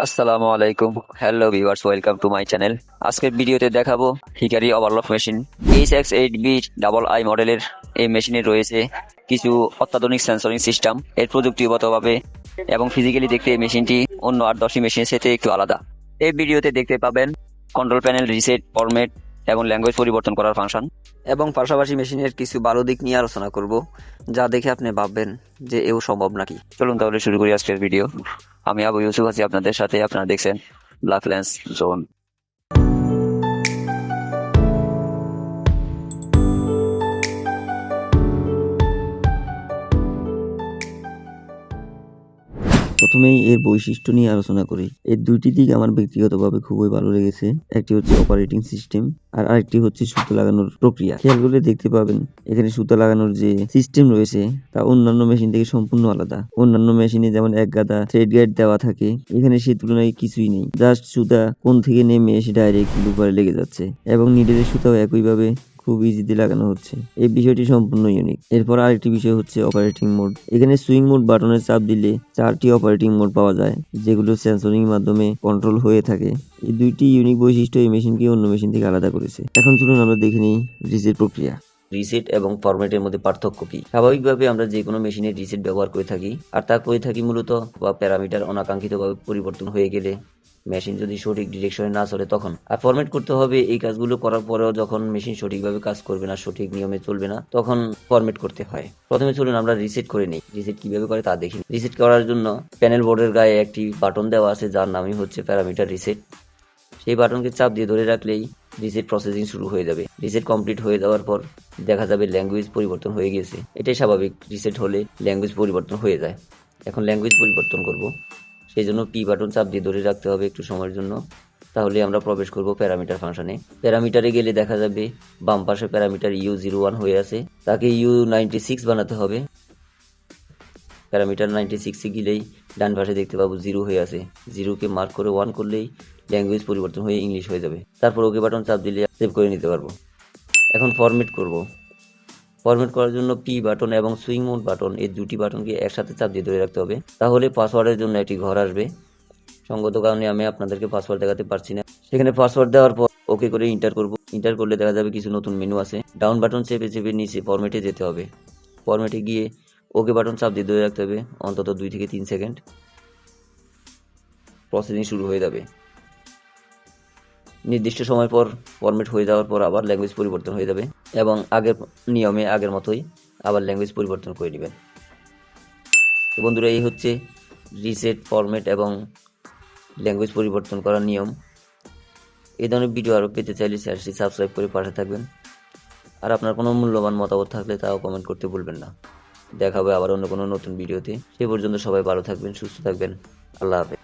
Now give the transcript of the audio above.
আসসালামু আলাইকুম। Hello viewers, welcome to my channel. আজকের ভিডিওতে দেখাবো Hikari overlock machine HX8B double I মডেলের। এই মেশিনে রয়েছে কিছু অত্যাধুনিক সেন্সরিং সিস্টেম। এর প্রযুক্তিগতভাবে এবং ফিজিক্যালি দেখতে এই মেশিনটি অন্য 8-10টি মেশিনের সাথে একটু আলাদা। এই ভিডিওতে দেখতে পাবেন কন্ট্রোল প্যানেল, রিসেট, ফরম্যাট এবং ল্যাঙ্গুয়েজ পরিবর্তন করার ফাংশন, এবং পাশাপাশি মেশিনের কিছু ভালো দিক নিয়ে আলোচনা করব, যা দেখে আপনি ভাববেন যে এও সম্ভব নাকি। চলুন তাহলে শুরু করি আজকের ভিডিও। আমি আবু ইউসুফ আছি আপনাদের সাথে। আপনারা দেখছেন ব্ল্যাক লেন্স জোন। প্রথমেই এর বৈশিষ্ট্য নিয়ে আলোচনা করি। এর দুইটি দিক আমার ব্যক্তিগতভাবে খুবই ভালো লেগেছে। একটি হচ্ছে অপারেটিং সিস্টেম আর আরেকটি হচ্ছে সুতো লাগানোর প্রক্রিয়া। খেয়াল করলে দেখতে পাবেন এখানে সুতো লাগানোর যে সিস্টেম রয়েছে তা অন্যান্য মেশিন থেকে সম্পূর্ণ আলাদা। অন্যান্য মেশিনে যেমন এক গাদা থ্রেড গাইড দেওয়া থাকে, এখানে সেই তুলনায় কিছুই নেই। জাস্ট সুতা কোণ থেকে নেমে এসে ডাইরেক্ট লুপারে লেগে যাচ্ছে এবং নিডেলের সুতাও একইভাবে খুব ইজিতে লাগানো হচ্ছে। এই বিষয়টি সম্পূর্ণ ইউনিক। এরপর আরেকটি বিষয় হচ্ছে অপারেটিং মোড। এখানে সুইং মোড বাটনের চাপ দিলে 4টি অপারেটিং মোড পাওয়া যায়, যেগুলো সেন্সরিং মাধ্যমে কন্ট্রোল হয়ে থাকে। এই দুইটি ইউনিক বৈশিষ্ট্য এই মেশিনকে অন্য মেশিন থেকে আলাদা করেছে। এখন চলুন আমরা দেখে নিই রিসেট প্রক্রিয়া। রিসেট এবং ফরম্যাটের মধ্যে পার্থক্য কি? স্বাভাবিকভাবে আমরা যে কোনো মেশিনে রিসেট ব্যবহার করে থাকি, আর তা করে থাকি মূলত বা প্যারামিটার অনাকাঙ্ক্ষিতভাবে পরিবর্তন হয়ে গেলে, মেশিন যদি সঠিক ডিরেকশনে না চলে তখন। আর ফরম্যাট করতে হবে এই কাজগুলো করার পরেও যখন মেশিন সঠিকভাবে কাজ করবে না, সঠিক নিয়মে চলবে না, তখন ফরম্যাট করতে হয়। প্রথমে চলুন আমরা রিসেট করে নিই। রিসেট কিভাবে করে তা দেখি। রিসেট করার জন্য প্যানেল বোর্ডের গায়ে একটি বাটন দেওয়া আছে, যার নামই হচ্ছে প্যারামিটার রিসেট। সেই বাটনকে চাপ দিয়ে ধরে রাখলেই রিসেট প্রসেসিং শুরু হয়ে যাবে। রিসেট কমপ্লিট হয়ে যাওয়ার পর দেখা যাবে ল্যাঙ্গুয়েজ পরিবর্তন হয়ে গেছে। এটাই স্বাভাবিক, রিসেট হলে ল্যাঙ্গুয়েজ পরিবর্তন হয়ে যায়। এখন ল্যাঙ্গুয়েজ পরিবর্তন করব, সেই জন্য পি বাটন চাপ দিয়ে ধরে রাখতে হবে একটু সময়ের জন্য। তাহলে আমরা প্রবেশ করব প্যারামিটার ফাংশনে। প্যারামিটারে গেলে দেখা যাবে বাম পাশে প্যারামিটার U01 হয়ে আছে, তাকে U96 বানাতে হবে। প্যারামিটার 96 এ গেলেই ডান পাশে দেখতে পাবো 0 হয়ে আছে। 0কে মার্ক করে 1 করলেই ল্যাঙ্গুয়েজ পরিবর্তন হয়ে ইংলিশ হয়ে যাবে। তারপর ওকে বাটন চাপ দিলে সেভ করে নিতে পারবো। এখন ফরম্যাট করব। ফরম্যাট করার জন্য পি বাটন এবং সুইং মোড বাটন, এই দুটি বাটনকে একসাথে চাপ দিয়ে ধরে রাখতে হবে। তাহলে পাসওয়ার্ডের জন্য একটি ঘর আসবে। সঙ্গত কারণে আমি আপনাদেরকে পাসওয়ার্ড দেখাতে পারছি না। সেখানে পাসওয়ার্ড দেওয়ার পর ওকে করে ইন্টার করব। ইন্টার করলে দেখা যাবে কিছু নতুন মেনু আছে। ডাউন বাটন চেপে চেপে নিচে ফরম্যাটে যেতে হবে। ফরম্যাটে গিয়ে ওকে বাটন চাপ দিয়ে ধরে রাখতে হবে অন্তত 2 থেকে 3 সেকেন্ড। প্রসেসিং শুরু হয়ে যাবে। নির্দিষ্ট সময় পর ফরম্যাট হয়ে যাওয়ার পর আবার ল্যাঙ্গুয়েজ পরিবর্তন হয়ে যাবে এবং আগের নিয়মে আগের মতোই আবার ল্যাঙ্গুয়েজ পরিবর্তন করে নেবেন। তো বন্ধুরা, এই হচ্ছে রিসেট, ফরম্যাট এবং ল্যাঙ্গুয়েজ পরিবর্তন করার নিয়ম। এই ধরনের ভিডিও আরও পেতে চাইলে চ্যানেলটি সাবস্ক্রাইব করে পাশে থাকবেন। আর আপনার কোনো মূল্যবান মতামত থাকলে তাও কমেন্ট করতে ভুলবেন না। দেখা হবে আবার অন্য কোনো নতুন ভিডিওতে। সে পর্যন্ত সবাই ভালো থাকবেন, সুস্থ থাকবেন। আল্লাহ হাফেজ।